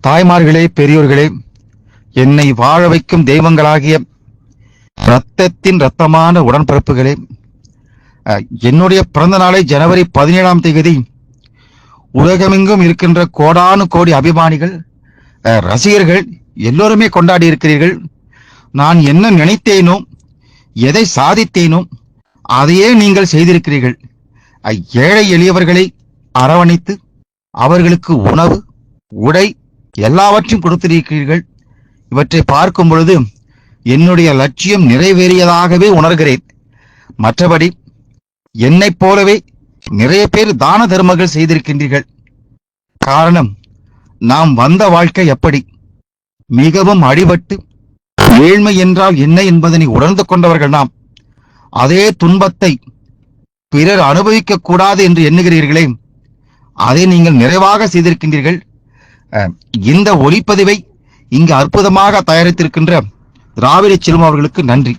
தாய்மார்களே, பெரியோர்களே, என்னை வாழ வைக்கும் தெய்வங்களாகிய இரத்தத்தின் இரத்தமான உடன்பிறப்புகளே, என்னுடைய பிறந்த நாளை ஜனவரி 17ஆம் தேதி உலகமெங்கும் இருக்கின்ற கோடானு கோடி அபிமானிகள், ரசிகர்கள் எல்லோருமே கொண்டாடி இருக்கிறீர்கள். நான் என்ன நினைத்தேனோ, எதை சாதித்தேனோ அதையே நீங்கள் செய்திருக்கிறீர்கள். ஏழை எளியவர்களை அரவணைத்து அவர்களுக்கு உணவு, உடை எல்லாவற்றையும் கொடுத்திருக்கிறீர்கள். இவற்றை பார்க்கும் பொழுது என்னுடைய லட்சியம் நிறைவேறியதாகவே உணர்கிறேன். மற்றபடி என்னைப் போலவே நிறைய பேர் தான தர்மங்கள் செய்திருக்கின்றீர்கள். காரணம், நாம் வந்த வாழ்க்கை எப்படி மிகவும் அடிபட்டு ஏழ்மை என்றால் என்ன என்பதனை உணர்ந்து கொண்டவர்கள் நாம். அதே துன்பத்தை பிறர் அனுபவிக்க கூடாது என்று எண்ணுகிறீர்களே, அதை நீங்கள் நிறைவாக செய்திருக்கின்றீர்கள். இந்த ஒளிப்பதிவை இங்கு அற்புதமாக தயாரித்திருக்கின்ற திராவிட செல்வம் அவர்களுக்கு நன்றி.